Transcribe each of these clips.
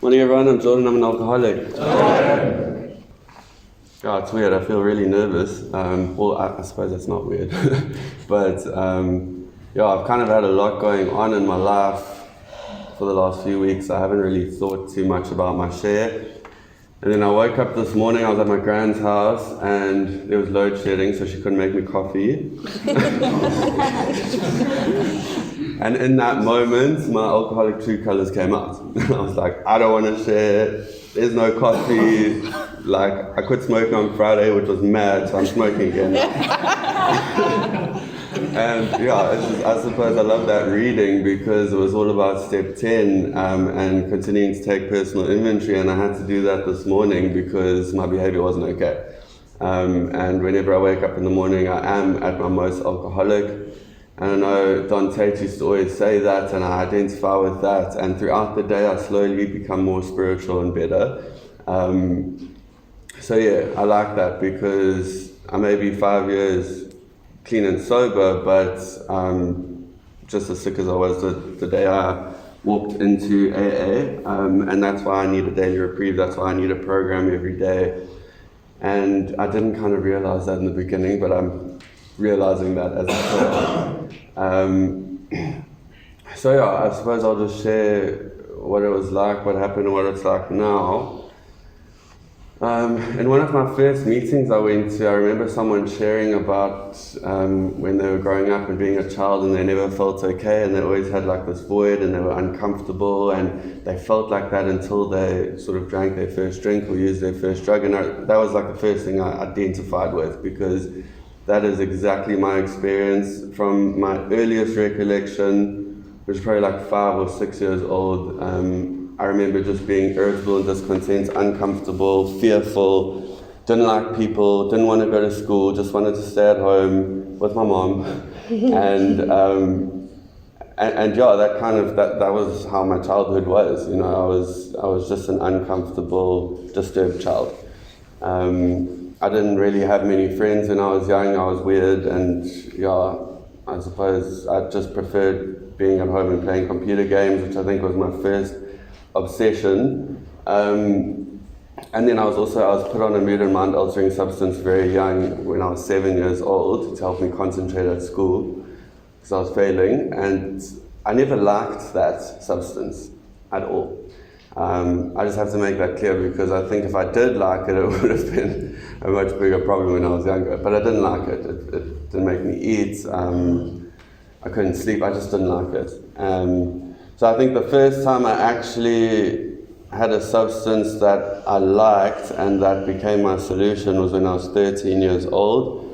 Morning everyone, I'm Jordan, I'm an alcoholic. Yeah, it's weird, I feel really nervous. Well, I suppose that's not weird. But yeah, I've kind of had a lot going on in my life for the last few weeks. I haven't really thought too much about my share. And then I woke up this morning, I was at my grand's house and there was load shedding, so she couldn't make me coffee. And in that moment, my alcoholic true colors came out. I was like, I don't want to share, there's no coffee. Like, I quit smoking on Friday, which was mad, so I'm smoking again. And yeah, I suppose I love that reading because it was all about step 10 and continuing to take personal inventory, and I had to do that this morning because my behavior wasn't okay. And whenever I wake up in the morning, I am at my most alcoholic. And I know Don Tate used to always say that, and I identify with that. And throughout the day, I slowly become more spiritual and better. So yeah, I like that because I may be 5 years clean and sober, but just as sick as I was the day I walked into AA. And that's why I need a daily reprieve. That's why I need a program every day. And I didn't kind of realize that in the beginning, but I'm realizing that as I go. So yeah, I suppose I'll just share what it was like, what happened, and what it's like now. In one of my first meetings I went to, I remember someone sharing about when they were growing up and being a child and they never felt okay, and they always had like this void and they were uncomfortable, and they felt like that until they sort of drank their first drink or used their first drug. And that was like the first thing I identified with, because that is exactly my experience from my earliest recollection, which was probably like 5 or 6 years old. I remember just being irritable and discontent, uncomfortable, fearful, didn't like people, didn't want to go to school, just wanted to stay at home with my mom. And yeah, that was how my childhood was. You know, I was just an uncomfortable, disturbed child. I didn't really have many friends when I was young. I was weird, and yeah, I suppose I just preferred being at home and playing computer games, which I think was my first obsession. And then I was put on a mood and mind altering substance very young, when I was 7 years old, to help me concentrate at school because I was failing, and I never liked that substance at all. I just have to make that clear, because I think if I did like it, it would have been a much bigger problem when I was younger. But I didn't like it. It didn't make me eat. I couldn't sleep. I just didn't like it. So I think the first time I actually had a substance that I liked and that became my solution was when I was 13 years old.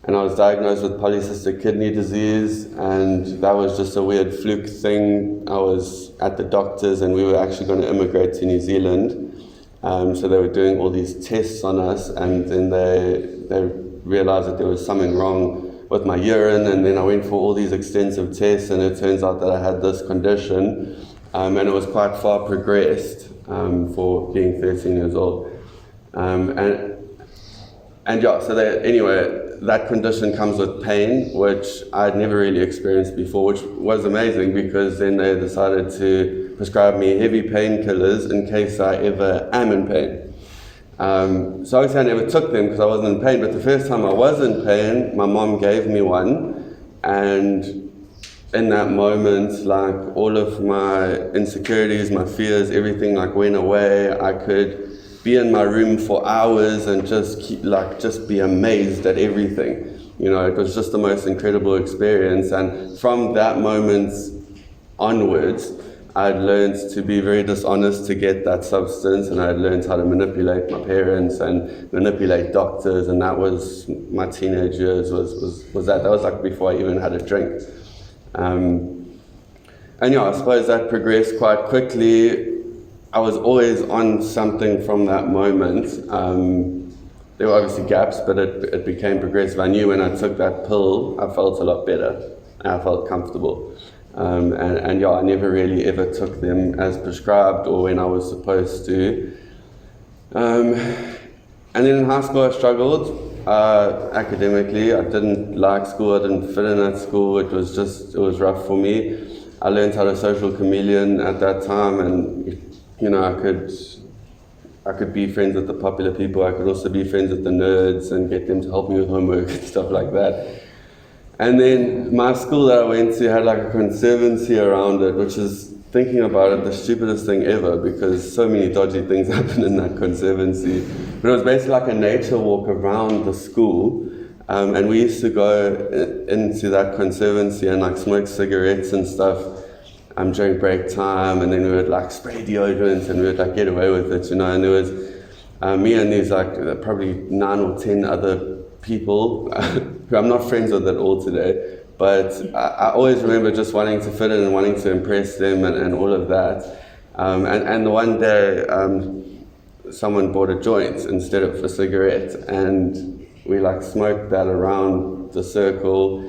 And I was diagnosed with polycystic kidney disease, and that was just a weird fluke thing. I was at the doctor's and we were actually going to immigrate to New Zealand. So they were doing all these tests on us, and then they realized that there was something wrong with my urine, and then I went for all these extensive tests, and it turns out that I had this condition, and it was quite far progressed for being 13 years old. And yeah, so anyway, that condition comes with pain, which I'd never really experienced before, which was amazing, because then they decided to prescribe me heavy painkillers in case I ever am in pain. So obviously I never took them because I wasn't in pain, but the first time I was in pain, my mom gave me one, and in that moment, like, all of my insecurities, my fears, everything like went away. I could be in my room for hours and just be amazed at everything. You know, it was just the most incredible experience. And from that moment onwards, I'd learned to be very dishonest to get that substance, and I'd learned how to manipulate my parents and manipulate doctors, and that was my teenage years. Was that was like before I even had a drink. And yeah, I suppose that progressed quite quickly. I was always on something from that moment. There were obviously gaps, but it became progressive. I knew when I took that pill, I felt a lot better, and I felt comfortable. And yeah, I never really ever took them as prescribed or when I was supposed to. And then in high school I struggled academically. I didn't like school, I didn't fit in at school. It was rough for me. I learned how to social chameleon at that time, and you know, I could be friends with the popular people. I could also be friends with the nerds and get them to help me with homework and stuff like that. And then my school that I went to had like a conservancy around it, which is, thinking about it, the stupidest thing ever, because so many dodgy things happen in that conservancy. But it was basically like a nature walk around the school. And we used to go into that conservancy and like smoke cigarettes and stuff during break time, and then we would like spray deodorant and we would like get away with it, you know. And there was me and these like probably 9 or 10 other people who I'm not friends with at all today, but I always remember just wanting to fit in and wanting to impress them and all of that. And the one day someone bought a joint instead of a cigarette, and we like smoked that around the circle,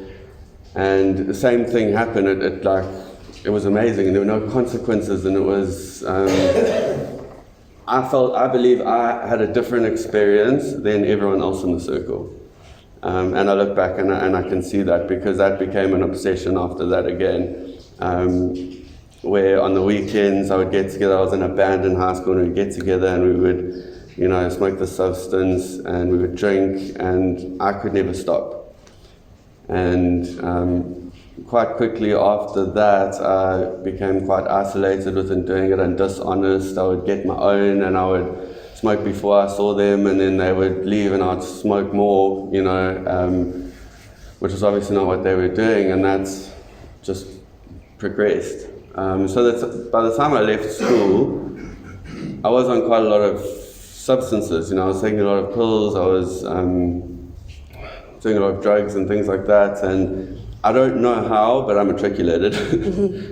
and the same thing happened. It was amazing, and there were no consequences, and it was, I believe I had a different experience than everyone else in the circle. And I look back and I can see that, because that became an obsession after that again. Where on the weekends I would get together, I was in a band in high school, and we'd get together and we would, you know, smoke the substance and we would drink, and I could never stop. And quite quickly after that, I became quite isolated within doing it and dishonest. I would get my own, and I would smoke before I saw them, and then they would leave and I'd smoke more, you know, which was obviously not what they were doing, and that's just progressed. So that's, by the time I left school, I was on quite a lot of substances, you know. I was taking a lot of pills, I was doing a lot of drugs and things like that, and I don't know how, but I matriculated.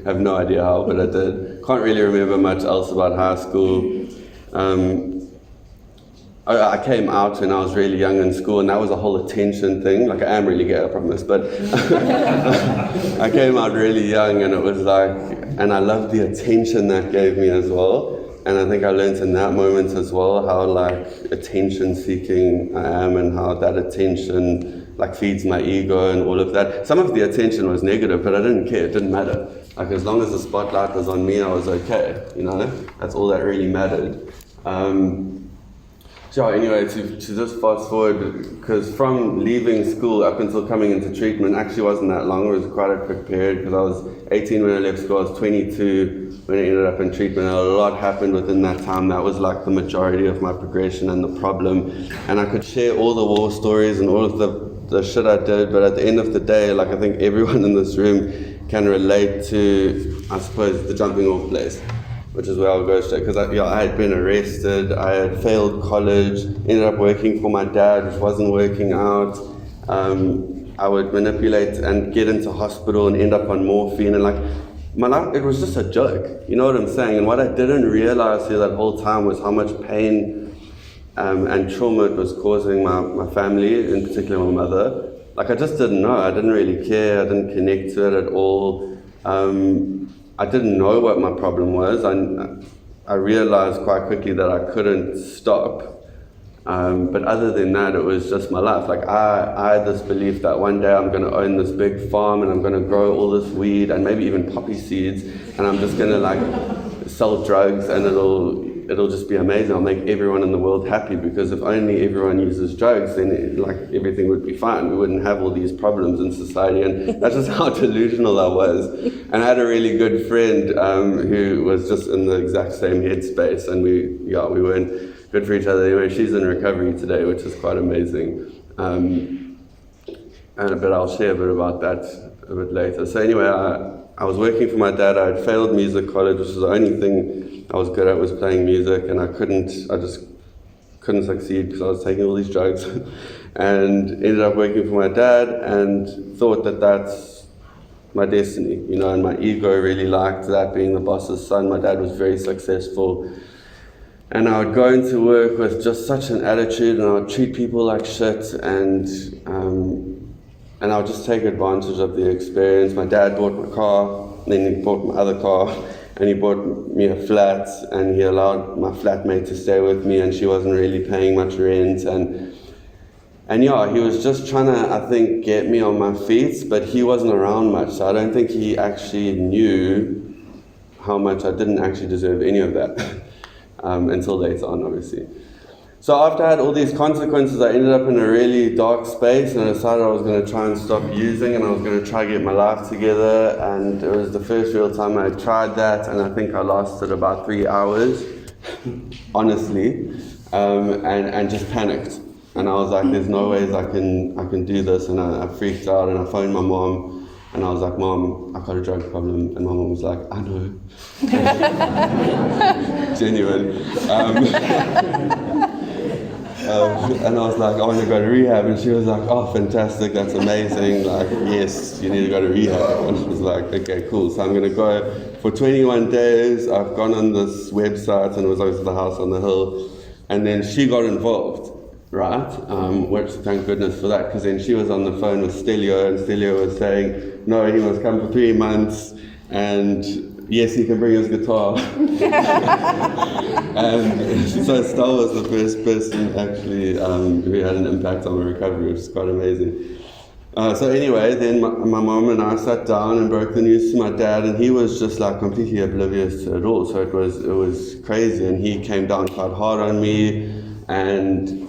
I have no idea how, but I did. Can't really remember much else about high school. I came out when I was really young in school, and that was a whole attention thing. Like, I am really gay, I promise, but I came out really young, and it was like, and I loved the attention that gave me as well. And I think I learned in that moment as well how like attention seeking I am, and how that attention like feeds my ego and all of that. Some of the attention was negative, but I didn't care, it didn't matter. Like, as long as the spotlight was on me, I was okay, you know? That's all that really mattered. So anyway, to just fast forward, because from leaving school up until coming into treatment actually wasn't that long. It was quite a quick period, because I was 18 when I left school, I was 22 when I ended up in treatment, and a lot happened within that time. That was like the majority of my progression and the problem. And I could share all the war stories and all of the shit I did, but at the end of the day, like, I think everyone in this room can relate to, I suppose, the jumping off place, which is where I'll go straight, because I had been arrested, I had failed college, ended up working for my dad, which wasn't working out. I would manipulate and get into hospital and end up on morphine, and like, my life, it was just a joke, you know what I'm saying? And what I didn't realize here that whole time was how much pain and trauma it was causing my family, in particular my mother. Like, I just didn't know, I didn't really care, I didn't connect to it at all. I didn't know what my problem was. I realized quite quickly that I couldn't stop. But other than that, it was just my life. Like, I had this belief that one day I'm going to own this big farm, and I'm going to grow all this weed and maybe even poppy seeds, and I'm just going to like sell drugs, and it'll just be amazing. I'll make everyone in the world happy, because if only everyone uses drugs, then like everything would be fine. We wouldn't have all these problems in society, and that's just how delusional I was. And I had a really good friend who was just in the exact same headspace, and we weren't good for each other. Anyway, she's in recovery today, which is quite amazing. But I'll share a bit about that a bit later. So anyway, I was working for my dad. I had failed music college, which was the only thing I was good at, was playing music, and I just couldn't succeed because I was taking all these drugs. And ended up working for my dad, and thought that that's my destiny, you know, and my ego really liked that, being the boss's son. My dad was very successful. And I would go into work with just such an attitude, and I would treat people like shit, and I would just take advantage of the experience. My dad bought my car, then he bought my other car, and he bought me a flat, and he allowed my flatmate to stay with me, and she wasn't really paying much rent, and yeah, he was just trying to, I think, get me on my feet, but he wasn't around much, so I don't think he actually knew how much I didn't actually deserve any of that. until later on, obviously. So after I had all these consequences, I ended up in a really dark space, and I decided I was going to try and stop using, and I was going to try to get my life together. And it was the first real time I tried that, and I think I lasted about 3 hours, honestly, and just panicked. And I was like, "There's no ways I can do this," and I freaked out, and I phoned my mom. And I was like, "Mom, I've got a drug problem." And my mom was like, "I know." Genuine. And I was like, "I want to go to rehab." And she was like, "Oh, fantastic, that's amazing. Like, yes, you need to go to rehab." And she was like, "Okay, cool. So I'm going to go for 21 days. I've gone on this website, and it was always the House on the Hill." And then she got involved. Right, which thank goodness for that, because then she was on the phone with Stelio, and Stelio was saying, "No, he must come for 3 months, and yes, he can bring his guitar." And so Stel was the first person actually who had an impact on my recovery, which is quite amazing. So anyway, then my mom and I sat down and broke the news to my dad, and he was just like completely oblivious to it all. So it was crazy, and he came down quite hard on me, and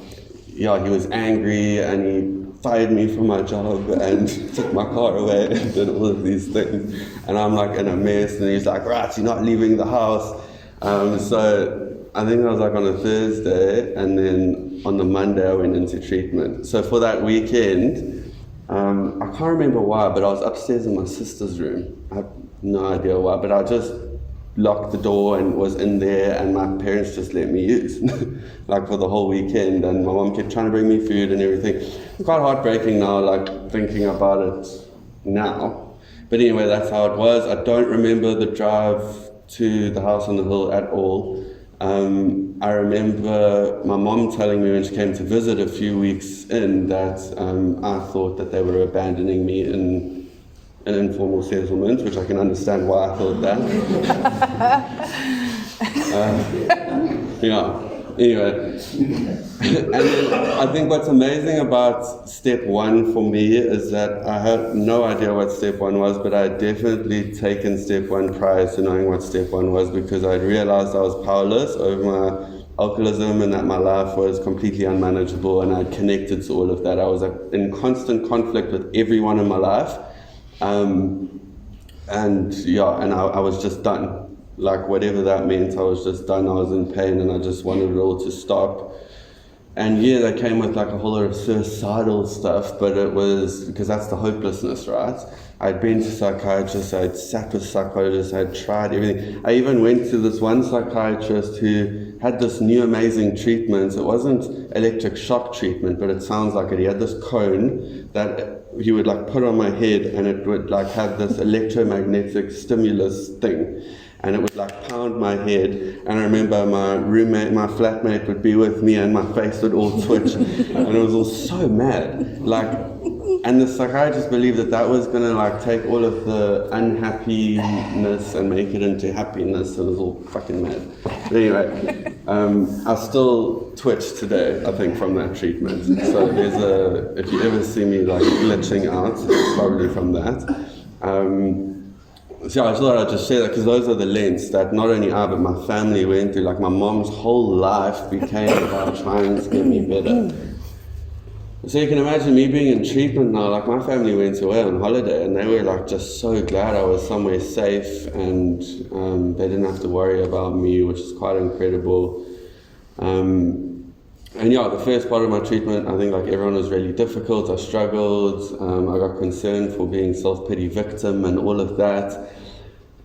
yeah, he was angry, and he fired me from my job and took my car away and did all of these things. And I'm like in a mess, and he's like, "Right, you're not leaving the house." So I think I was like on a Thursday, and then on the Monday I went into treatment. So for that weekend, I can't remember why, but I was upstairs in my sister's room. I have no idea why, but I just locked the door and was in there, and my parents just let me use like for the whole weekend, and my mom kept trying to bring me food and everything. It's quite heartbreaking now, like thinking about it now, but anyway, that's how it was. I don't remember the drive to the House on the Hill at all. I remember my mom telling me when she came to visit a few weeks in that I thought that they were abandoning me in an informal settlement, which I can understand why I thought that. Yeah, anyway. And then I think what's amazing about step one for me is that I had no idea what step one was, but I had definitely taken step one prior to knowing what step one was, because I realized I was powerless over my alcoholism and that my life was completely unmanageable, and I had connected to all of that. I was in constant conflict with everyone in my life. And I was just done. Like whatever that meant, I was just done. I was in pain, and I just wanted it all to stop. And yeah, they came with like a whole lot of suicidal stuff, but it was because that's the hopelessness, right? I'd been to psychiatrists, I'd sat with psychologists, I'd tried everything. I even went to this one psychiatrist who had this new amazing treatment. It wasn't electric shock treatment, but it sounds like it. He had this cone that he would like put on my head, and it would like have this electromagnetic stimulus thing, and it would like pound my head. And I remember my roommate, my flatmate would be with me, and my face would all twitch, and it was all so mad. And the psychiatrist believed that was going to like take all of the unhappiness and make it into happiness. It was all fucking mad. But anyway, I still twitch today, I think, from that treatment. So if you ever see me like glitching out, it's probably from that. So I just thought I'd just share that, because those are the lengths that not only I, but my family went through. Like my mom's whole life became about trying to get me better. So you can imagine me being in treatment now. Like my family went away on holiday, and they were like just so glad I was somewhere safe, and they didn't have to worry about me, which is quite incredible. And yeah, the first part of my treatment, I think like everyone was really difficult. I struggled. I got concerned for being self-pity victim and all of that.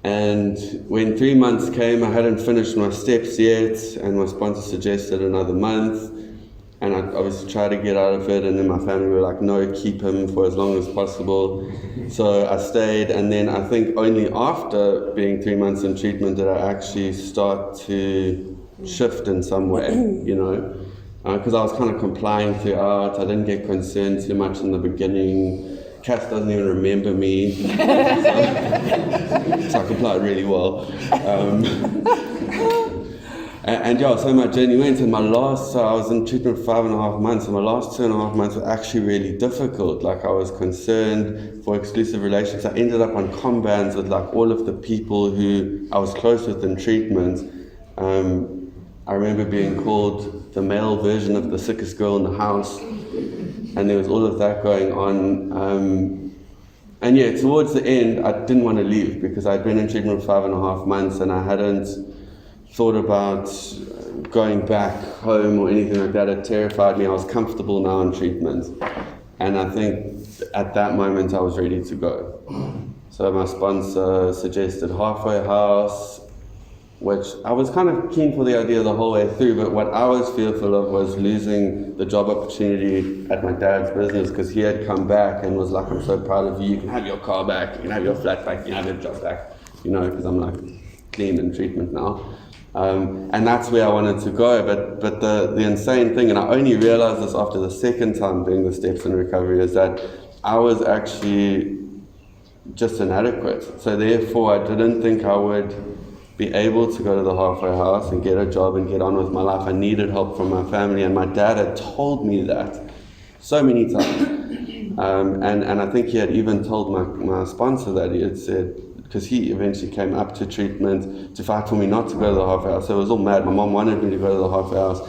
And when 3 months came, I hadn't finished my steps yet, and my sponsor suggested another month. And I obviously tried to get out of it, and then my family were like, "No, keep him for as long as possible." So I stayed, and then I think only after being 3 months in treatment did I actually start to shift in some way, you know, because I was kind of complying throughout. I didn't get concerned too much in the beginning. Cass doesn't even remember me, so I complied really well. And yeah, so my journey went, and so I was in treatment for 5.5 months, and my last 2.5 months were actually really difficult. Like I was concerned for exclusive relationships. I ended up on combans with like all of the people who I was close with in treatment. I remember being called the male version of the sickest girl in the house, and there was all of that going on. And yeah, towards the end, I didn't want to leave because I'd been in treatment for 5.5 months, and I hadn't thought about going back home or anything like that. It terrified me. I was comfortable now in treatment, and I think at that moment I was ready to go. So my sponsor suggested Halfway House, which I was kind of keen for the idea the whole way through, but what I was fearful of was losing the job opportunity at my dad's business, because he had come back and was like, I'm so proud of you, you can have your car back, you can have your flat back, you can have your job back, you know, because I'm like clean in treatment now. And that's where I wanted to go, but the insane thing, and I only realized this after the second time doing the steps in recovery, is that I was actually just inadequate. So therefore I didn't think I would be able to go to the Halfway House and get a job and get on with my life. I needed help from my family, and my dad had told me that so many times. And I think he had even told my sponsor that. He had said, because he eventually came up to treatment to fight for me not to go to the Halfway House. So it was all mad. My mom wanted me to go to the Halfway House.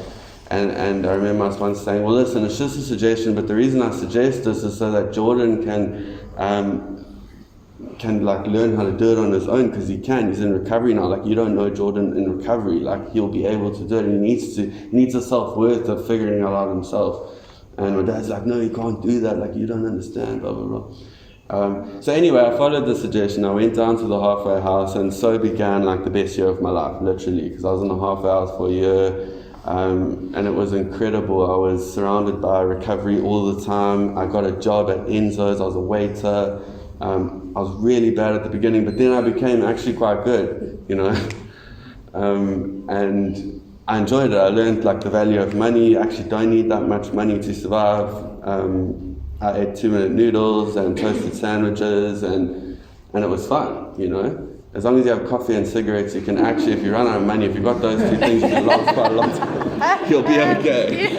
And I remember my sponsor saying, well, listen, it's just a suggestion, but the reason I suggest this is so that Jordan can like learn how to do it on his own, because he's in recovery now. Like, you don't know Jordan in recovery, like he'll be able to do it, and he needs a self-worth of figuring it out himself. And my dad's like, no, you can't do that, like you don't understand, blah blah blah. So anyway, I followed the suggestion. I went down to the Halfway House, and so began like the best year of my life, literally, because I was in the Halfway House for a year, and it was incredible. I was surrounded by recovery all the time. I got a job at Enzo's. I was a waiter. I was really bad at the beginning, but then I became actually quite good, you know. And I enjoyed it. I learned like the value of money. You actually don't need that much money to survive. I ate 2-minute noodles and toasted sandwiches, and it was fun, you know. As long as you have coffee and cigarettes, you can actually, if you run out of money, if you've got those two things, you can last quite a long time. You'll be okay.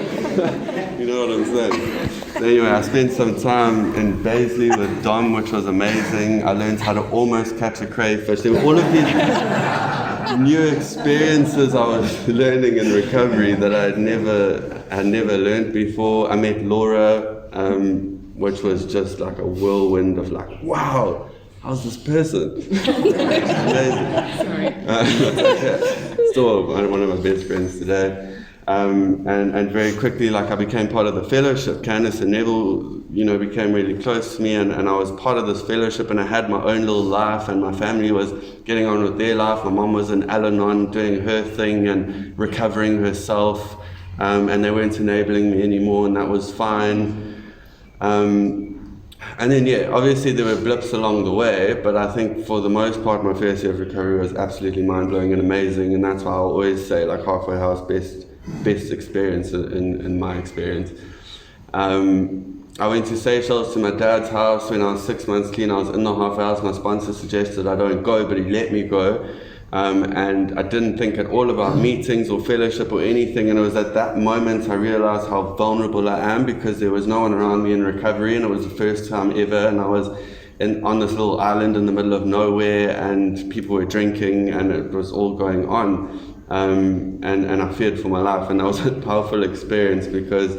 You know what I'm saying? So anyway, I spent some time in Baisley with Dom, which was amazing. I learned how to almost catch a crayfish. There were all of these new experiences I was learning in recovery that I had never learned before. I met Laura, which was just like a whirlwind of like, wow, how's this person? Amazing. Sorry. Still one of my best friends today. And very quickly, like, I became part of the fellowship. Candice and Neville, you know, became really close to me, and I was part of this fellowship, and I had my own little life, and my family was getting on with their life. My mom was in Al-Anon doing her thing and recovering herself, and they weren't enabling me anymore, and that was fine. And then, yeah, obviously there were blips along the way, but I think for the most part, my first year of recovery was absolutely mind-blowing and amazing, and that's why I'll always say, like, Halfway House, best experience in my experience. I went to Seychelles to my dad's house when I was 6 months clean. I was in the Halfway House. My sponsor suggested I don't go, but he let me go. And I didn't think at all about meetings or fellowship or anything, and it was at that moment I realized how vulnerable I am, because there was no one around me in recovery, and it was the first time ever, and I was on this little island in the middle of nowhere, and people were drinking, and it was all going on, and I feared for my life, and that was a powerful experience because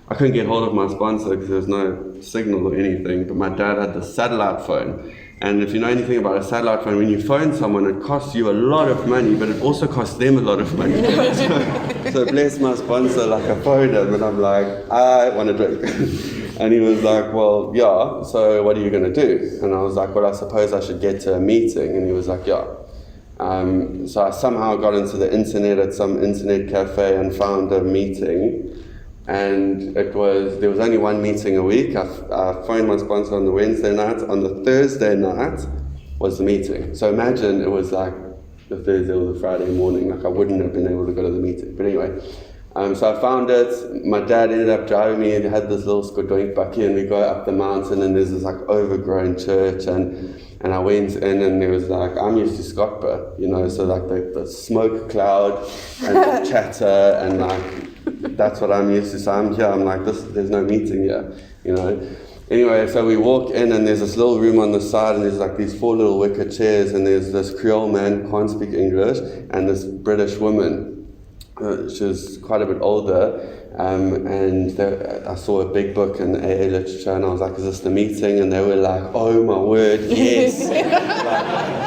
I couldn't get hold of my sponsor because there was no signal or anything, but my dad had the satellite phone. And if you know anything about a satellite phone, when you phone someone, it costs you a lot of money, but it also costs them a lot of money. So bless my sponsor, like, I phoned him, and I'm like, I want a drink. And he was like, well, yeah, so what are you going to do? And I was like, well, I suppose I should get to a meeting. And he was like, yeah. So I somehow got into the internet at some internet cafe and found a meeting. And there was only one meeting a week. I phoned my sponsor on the Wednesday night. On the Thursday night was the meeting. So imagine it was like the Thursday or the Friday morning. Like, I wouldn't have been able to go to the meeting. But anyway, so I found it. My dad ended up driving me. He had this little skodoink bakkie, and we go up the mountain, and there's this like overgrown church, and I went in, and there was like, I'm used to Scotba, you know, so like the smoke cloud and the chatter, and like, that's what I'm used to. So I'm here, I'm like, there's no meeting here, you know. Anyway, so we walk in, and there's this little room on the side, and there's like these 4 little wicker chairs, and there's this Creole man, can't speak English, and this British woman. She was quite a bit older. And I saw a big book in AA literature, and I was like, is this the meeting? And they were like, oh my word, yes. Like,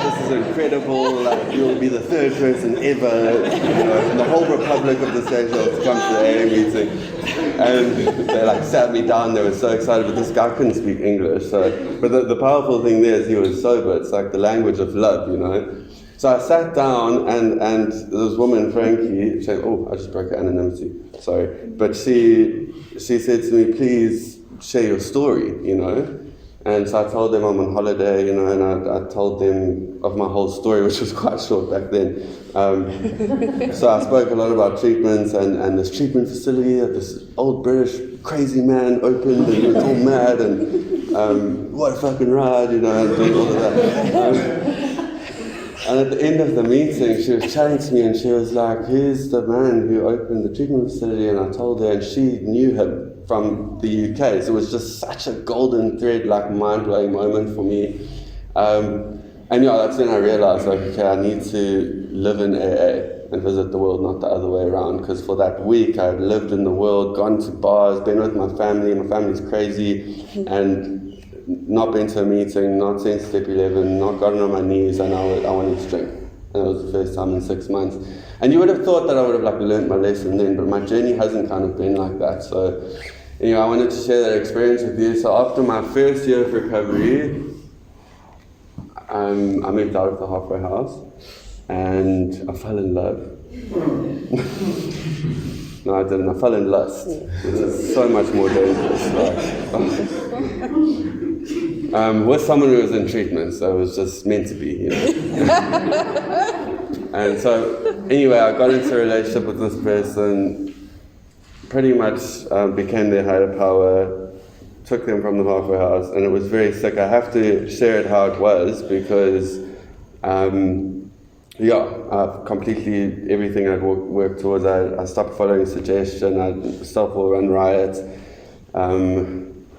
this is incredible, like, you'll be the third person ever, in the whole Republic of the Seychelles to come to the AA meeting. And they like sat me down, they were so excited, but this guy couldn't speak English. But the powerful thing there is he was sober. It's like the language of love, So I sat down, and this woman, Frankie, I just broke her anonymity, sorry. But she said to me, please share your story, And so I told them I'm on holiday, and I told them of my whole story, which was quite short back then. So I spoke a lot about treatments and this treatment facility that this old British crazy man opened, and he was all mad, and what a fucking ride, and doing all of that. And at the end of the meeting, she was chatting to me, and she was like, here's the man who opened the treatment facility, and I told her, and she knew him from the UK. So it was just such a golden thread, like mind-blowing moment for me. And that's when I realized, like, okay, I need to live in AA and visit the world, not the other way around. Because for that week, I had lived in the world, gone to bars, been with my family's crazy, and not been to a meeting, not seen Step 11, not gotten on my knees, and I wanted to drink. And it was the first time in 6 months. And you would have thought that I would have learned my lesson then, but my journey hasn't kind of been like that. So I wanted to share that experience with you. So after my first year of recovery, I moved out of the halfway house, and I fell in love. No, I didn't. I fell in lust, which is so much more dangerous. With someone who was in treatment, so it was just meant to be, And so, anyway, I got into a relationship with this person, pretty much became their higher power, took them from the halfway house, and it was very sick. I have to share it how it was, because completely everything I'd worked towards, I stopped following suggestion, I stopped all run riots.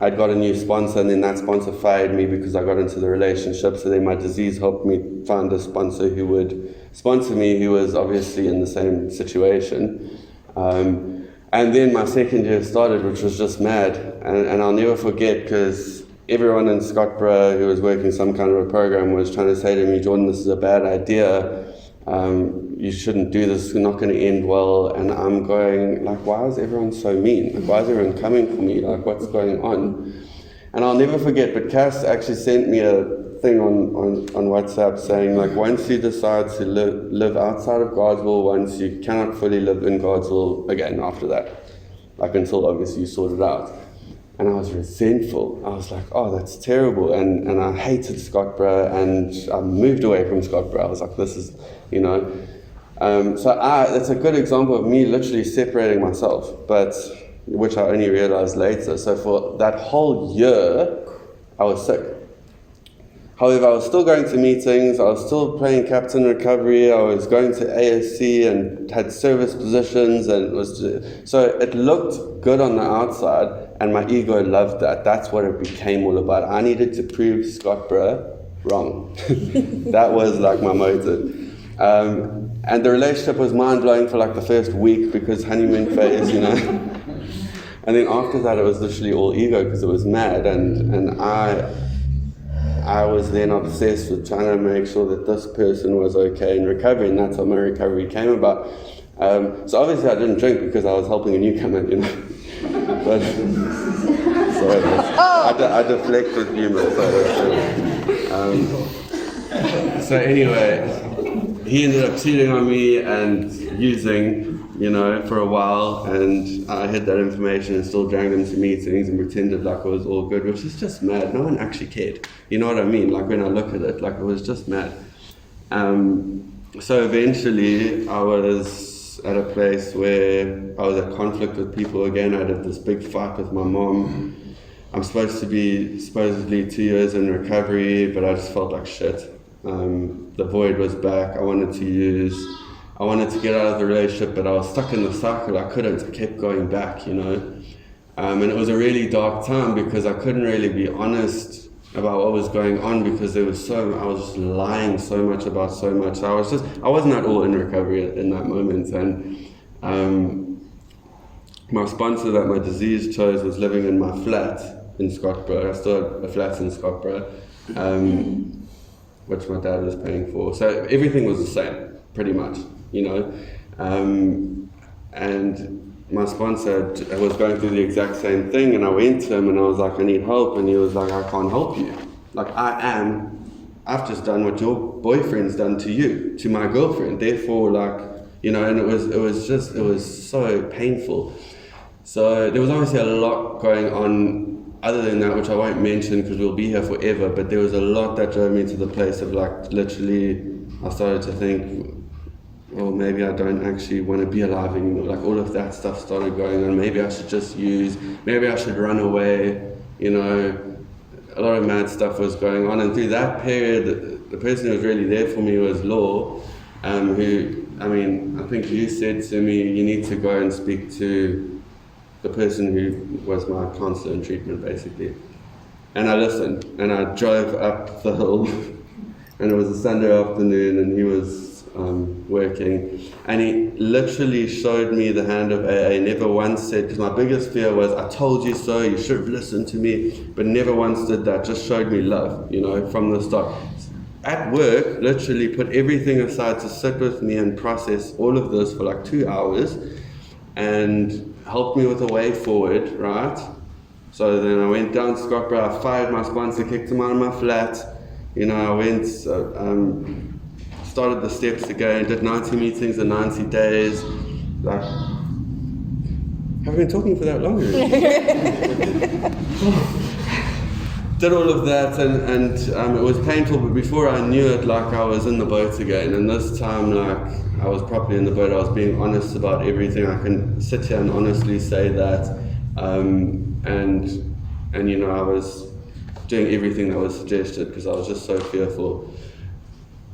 I'd got a new sponsor, and then that sponsor fired me because I got into the relationship. So then my disease helped me find a sponsor who would sponsor me, who was obviously in the same situation. And then my second year started, which was just mad. And I'll never forget, because everyone in Scottsboro who was working some kind of a program was trying to say to me, Jordan, this is a bad idea. You shouldn't do this, it's not going to end well. And I'm going, like, why is everyone so mean? Like, why is everyone coming for me? Like, what's going on? And I'll never forget, but Cass actually sent me a thing on WhatsApp saying, like, once you decide to live outside of God's will, once you cannot fully live in God's will again after that. Like, until obviously you sort it out. And I was resentful. I was like, oh, that's terrible. And I hated Scottsboro, and I moved away from Scottsboro. I was like, this is, So that's a good example of me literally separating myself, but which I only realized later. So for that whole year, I was sick. However, I was still going to meetings, I was still playing Captain Recovery, I was going to ASC and had service positions, and so it looked good on the outside, and my ego loved that. That's what it became all about. I needed to prove Scottsboro wrong. That was like my motive. And the relationship was mind-blowing for like the first week, because honeymoon phase, And then after that, it was literally all ego, because it was mad, and I was then obsessed with trying to make sure that this person was okay in recovery, and that's how my recovery came about. So obviously I didn't drink because I was helping a newcomer, But sorry, I deflect with humor. So anyway, he ended up cheating on me and using, for a while, and I hid that information and still dragged him to meetings and pretended like it was all good, which is just mad. No one actually cared. You know what I mean? Like, when I look at it, like, it was just mad. So eventually I was at a place where I was at conflict with people again. I had this big fight with my mom. I'm supposed to be supposedly 2 years in recovery, but I just felt like shit. The void was back. I wanted to get out of the relationship, but I was stuck in the cycle. I couldn't. I kept going back, And it was a really dark time, because I couldn't really be honest about what was going on, because I was just lying so much about so much. I wasn't at all in recovery in that moment. And my sponsor that my disease chose was living in my flat in Scottburgh. I still had a flat in Scottburgh, which my dad was paying for. So everything was the same, pretty much, and my sponsor was going through the exact same thing, and I went to him and I was like, I need help, and he was like, I can't help you. Like, I've just done what your boyfriend's done to you, to my girlfriend. Therefore, and it was so painful. So there was obviously a lot going on other than that, which I won't mention because we'll be here forever, but there was a lot that drove me to the place of literally, I started to think, well, maybe I don't actually want to be alive anymore. All of that stuff started going on. Maybe I should just maybe I should run away, A lot of mad stuff was going on. And through that period, the person who was really there for me was Law, who, I think you said to me, you need to go and speak to the person who was my counselor in treatment, basically. And I listened, and I drove up the hill, and it was a Sunday afternoon, and he was working, and he literally showed me the hand of AA. Never once said, because my biggest fear was, I told you so, you should have listened to me, but never once did that. Just showed me love, from the start. At work, literally put everything aside to sit with me and process all of this for 2 hours, and helped me with a way forward, right? So then I went down to Scottburgh, I fired my sponsor, kicked him out of my flat, I went, started the steps again, did 90 meetings in 90 days. Have I been talking for that long already? Did all of that, and it was painful, but before I knew it, I was in the boat again. And this time, I was properly in the boat. I was being honest about everything. I can sit here and honestly say that. And I was doing everything that was suggested because I was just so fearful.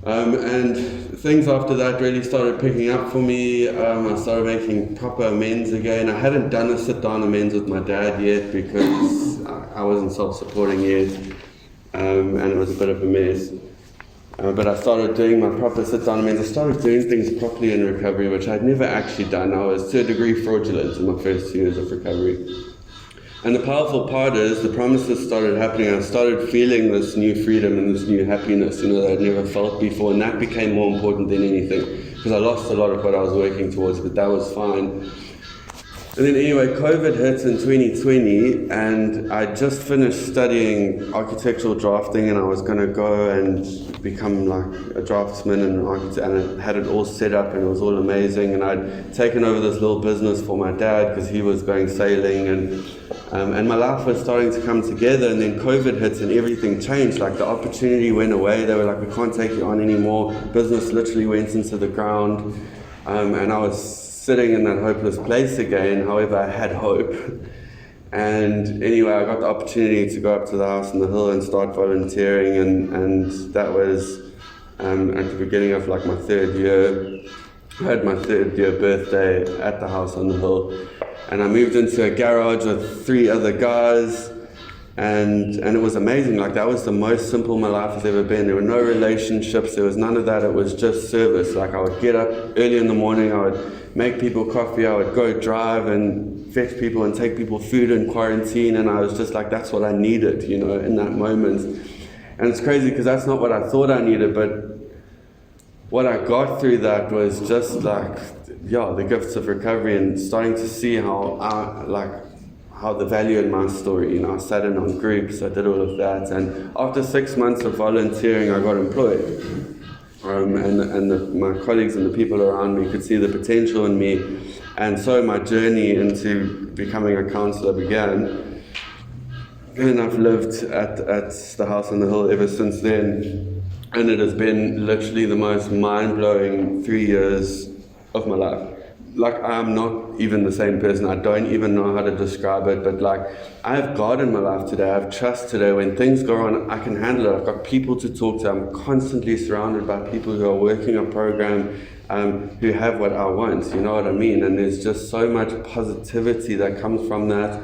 And things after that really started picking up for me. I started making proper amends again. I hadn't done a sit-down amends with my dad yet because I wasn't self-supporting yet, and it was a bit of a mess. But I started doing my proper sit-down amends. I started doing things properly in recovery, which I'd never actually done. I was to a degree fraudulent in my first 2 years of recovery. And the powerful part is the promises started happening. I started feeling this new freedom and this new happiness, that I'd never felt before. And that became more important than anything because I lost a lot of what I was working towards, but that was fine. And then anyway, COVID hit in 2020, and I just finished studying architectural drafting, and I was going to go and become a draftsman and an architect, and I had it all set up, and it was all amazing. And I'd taken over this little business for my dad because he was going sailing, and my life was starting to come together. And then COVID hit, and everything changed. The opportunity went away. They were like, "We can't take you on anymore." Business literally went into the ground, and I was sitting in that hopeless place again. However, I had hope. And anyway, I got the opportunity to go up to the house on the hill and start volunteering, and that was at the beginning of my 3rd year. I had my 3rd year birthday at the house on the hill, and I moved into a garage with 3 other guys, and it was amazing. That was the most simple my life has ever been. There were no relationships, there was none of that. It was just service. I would get up early in the morning, I would make people coffee, I would go drive and fetch people and take people food in quarantine, and I was just that's what I needed, in that moment. And it's crazy because that's not what I thought I needed, but what I got through that was just the gifts of recovery and starting to see how the value in my story, I sat in on groups, I did all of that, and after 6 months of volunteering, I got employed. My colleagues and the people around me could see the potential in me, and so my journey into becoming a counsellor began. And I've lived at the house on the hill ever since then, and it has been literally the most mind-blowing 3 years of my life. I'm not even the same person. I don't even know how to describe it, but I have God in my life today. I have trust today. When things go on, I can handle it. I've got people to talk to. I'm constantly surrounded by people who are working a program, who have what I want, you know what I mean? And there's just so much positivity that comes from that.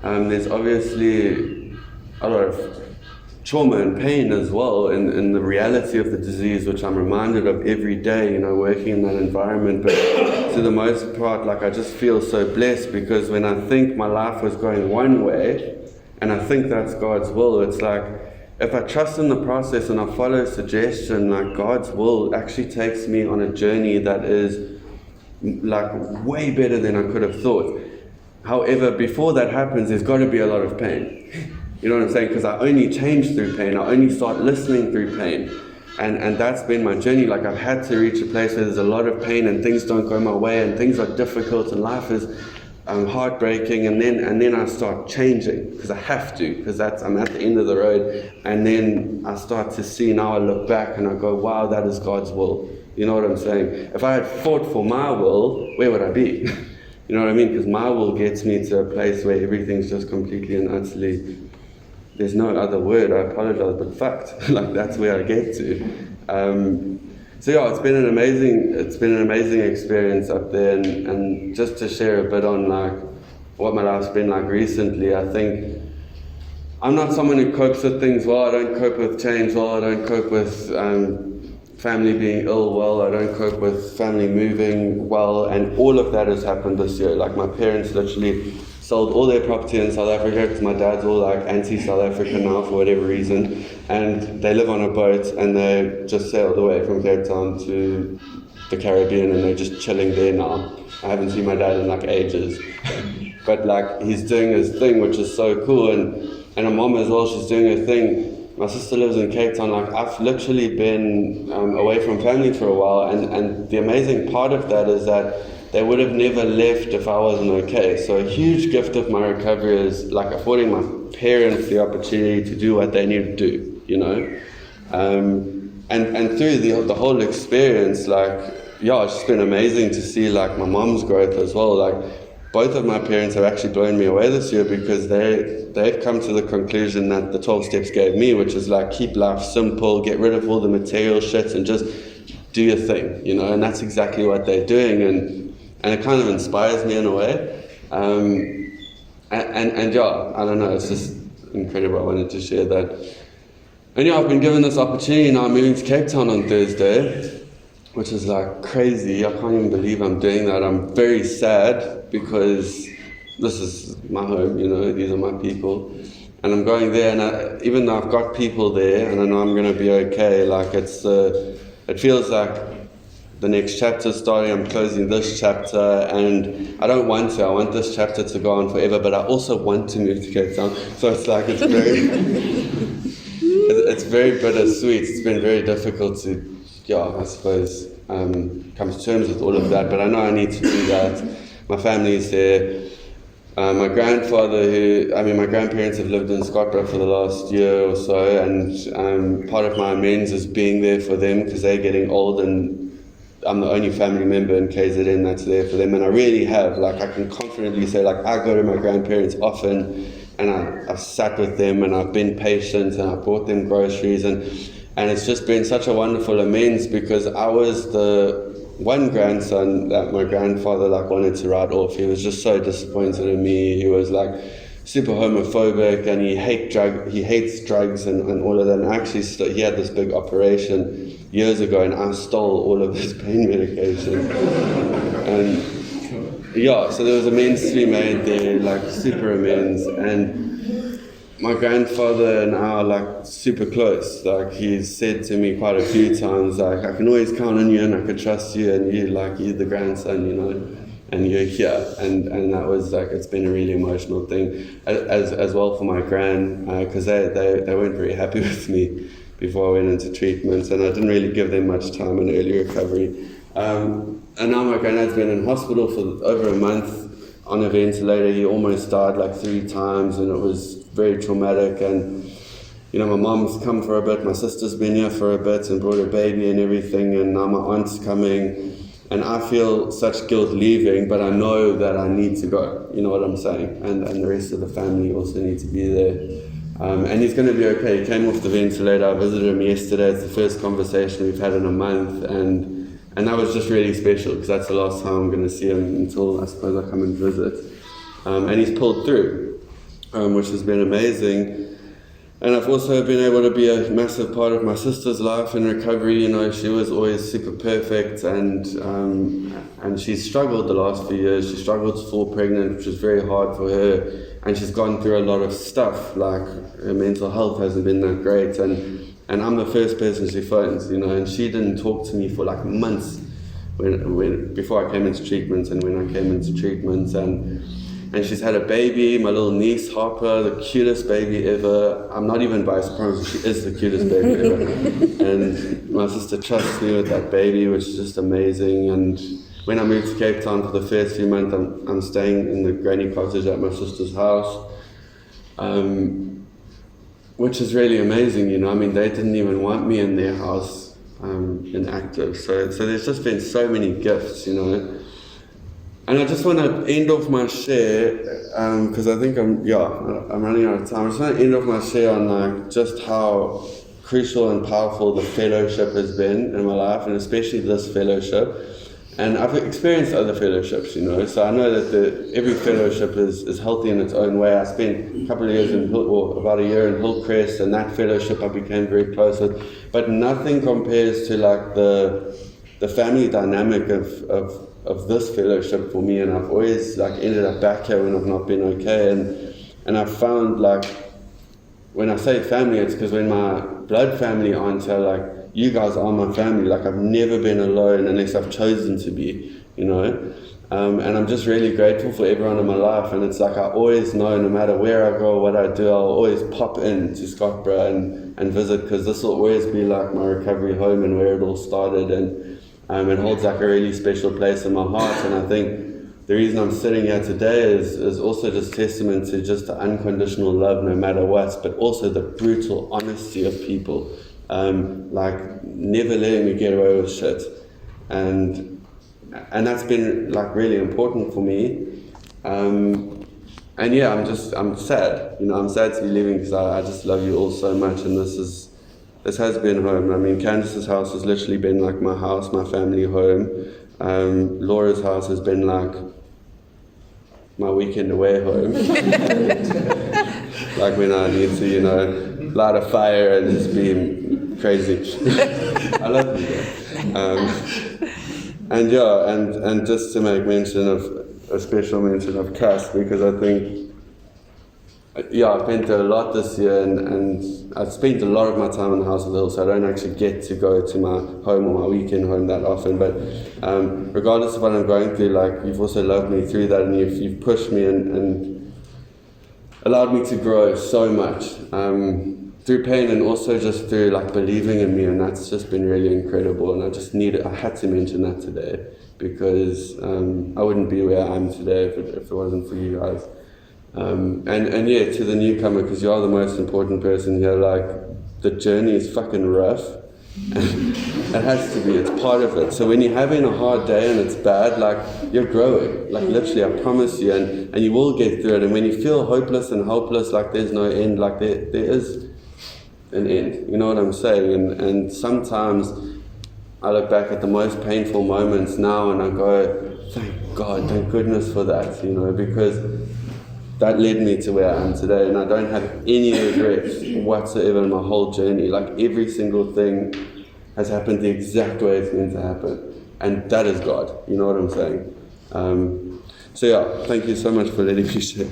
There's obviously a lot of trauma and pain as well, and the reality of the disease, which I'm reminded of every day, working in that environment. But to the most part, like, I just feel so blessed, because when I think my life was going one way, and I think that's God's will, it's like, if I trust in the process and I follow suggestion, like, God's will actually takes me on a journey that is like way better than I could have thought. However, before that happens, there's got to be a lot of pain. You know what I'm saying? Because I only change through pain. I only start listening through pain. And that's been my journey. Like, I've had to reach a place where there's a lot of pain and things don't go my way and things are difficult and life is heartbreaking. And then I start changing, because I have to, because I'm at the end of the road. And then I start to see, now I look back and I go, wow, that is God's will. You know what I'm saying? If I had fought for my will, where would I be? You know what I mean? Because my will gets me to a place where everything's just completely and utterly, there's no other word, I apologize, but fucked. Like, that's where I get to. So yeah, it's been an amazing experience up there, and just to share a bit on like what my life's been like recently. I think I'm not someone who copes with things well. I don't cope with change well. I don't cope with family being ill well. I don't cope with family moving well, and all of that has happened this year. Like, my parents literally sold all their property in South Africa, because my dad's all like anti-South Africa now for whatever reason, and they live on a boat and they just sailed away from Cape Town to the Caribbean, and they're just chilling there now. I haven't seen my dad in like ages, but like, he's doing his thing, which is so cool, and my mom as well, she's doing her thing. My sister lives in Cape Town. Like, I've literally been away from family for a while, and the amazing part of that is that they would have never left if I wasn't okay. So a huge gift of my recovery is like affording my parents the opportunity to do what they need to do, and through the whole experience, like, yeah, it's just been amazing to see like my mom's growth as well. Like, both of my parents have actually blown me away this year, because they've come to the conclusion that the 12 steps gave me, which is like, keep life simple, get rid of all the material shit, and just do your thing, and that's exactly what they're doing, and it kind of inspires me in a way. And yeah, I don't know, it's just incredible. I wanted to share that. And yeah, I've been given this opportunity now. I'm moving to Cape Town on Thursday, which is like crazy. I can't even believe I'm doing that. I'm very sad, because this is my home, these are my people. And I'm going there, and even though I've got people there, and I know I'm going to be okay, like, it feels like the next chapter starting. I'm closing this chapter, and I don't want to. I want this chapter to go on forever, but I also want to move to Cape Town. So it's like, it's very bittersweet. It's been very difficult to, I suppose, come to terms with all of that, but I know I need to do that. My family's there. My grandparents have lived in Scotland for the last year or so, and part of my amends is being there for them, because they're getting old, and I'm the only family member in KZN that's there for them. And I really have, like, I can confidently say, like, I go to my grandparents often, and I've sat with them, and I've been patient, and I've bought them groceries, and it's just been such a wonderful amends, because I was the one grandson that my grandfather like wanted to write off. He was just so disappointed in me. He was like super homophobic, and he hates drugs and all of that. And actually, he had this big operation years ago, and I stole all of his pain medication. And yeah, so there was amends to be made there, like super amends. And my grandfather and I are like super close. Like, he's said to me quite a few times, like, I can always count on you, and I can trust you, and you're the grandson, and you're here. And that was like, it's been a really emotional thing as well for my gran, because they weren't very happy with me before I went into treatment, and I didn't really give them much time in early recovery. And now my granddad's been in hospital for over a month on a ventilator. He almost died like 3 times, and it was very traumatic. And my mom's come for a bit, my sister's been here for a bit and brought a baby and everything, and now my aunt's coming, and I feel such guilt leaving, but I know that I need to go, you know what I'm saying, and the rest of the family also need to be there. And he's going to be okay. He came off the ventilator. I visited him yesterday. It's the first conversation we've had in a month, and that was just really special, because that's the last time I'm going to see him until I suppose I come and visit. And he's pulled through, which has been amazing. And I've also been able to be a massive part of my sister's life in recovery. You know, she was always super perfect, and she struggled the last few years. She struggled to fall pregnant, which was very hard for her. And she's gone through a lot of stuff, like her mental health hasn't been that great. And I'm the first person she phones, you know, and she didn't talk to me for like months before I came into treatment and when I came into treatment. And she's had a baby, my little niece Harper, the cutest baby ever. I'm not even biased, I promise, she is the cutest baby ever. And my sister trusts me with that baby, which is just amazing. And when I moved to Cape Town for the first few months, I'm staying in the granny cottage at my sister's house, which is really amazing, you know. I mean, they didn't even want me in their house in Active. So there's just been so many gifts, you know. And I just want to end off my share, because I think I'm running out of time. I just want to end off my share on like just how crucial and powerful the fellowship has been in my life, and especially this fellowship. And I've experienced other fellowships, you know, so I know that every fellowship is healthy in its own way. I spent a couple of years about a year in Hillcrest, and that fellowship I became very close with. But nothing compares to like the family dynamic of this fellowship for me. And I've always like ended up back here when I've not been okay. And I've found like, when I say family, it's because when my blood family aren't here, like, you guys are my family. Like, I've never been alone unless I've chosen to be, you know. And I'm just really grateful for everyone in my life. And it's like, I always know, no matter where I go, what I do, I'll always pop in to Scottburgh and visit, because this will always be like my recovery home and where it all started. And it holds like a really special place in my heart. And I think the reason I'm sitting here today is also just testament to just the unconditional love no matter what, but also the brutal honesty of people. Like never letting me get away with shit, and that's been like really important for me. And yeah, I'm sad. You know, I'm sad to be leaving because I just love you all so much, and this has been home. I mean, Candace's house has literally been like my house, my family home. Laura's house has been like my weekend away home. Like when I need to, you know, light a fire and just be crazy. I love you though. And yeah, and just to make mention of a special mention of Cass, because I think, yeah, I've been through a lot this year, and I've spent a lot of my time in the House of the Hill, so I don't actually get to go to my home or my weekend home that often. But regardless of what I'm going through, like, you've also loved me through that, and you've pushed me and allowed me to grow so much. Through pain and also just through like believing in me, and that's just been really incredible. And I had to mention that today, because I wouldn't be where I am today if it wasn't for you guys. And yeah, to the newcomer, because you are the most important person here, like, the journey is fucking rough. It has to be, it's part of it. So when you're having a hard day and it's bad, like, you're growing, like, literally, I promise you, and you will get through it. And when you feel hopeless and helpless, like there's no end, like there is an end, you know what I'm saying? And sometimes I look back at the most painful moments now and I go, thank God, thank goodness for that, you know, because that led me to where I am today, and I don't have any regrets whatsoever in my whole journey. Like, every single thing has happened the exact way it's meant to happen, and that is God, you know what I'm saying? So yeah, thank you so much for letting me share.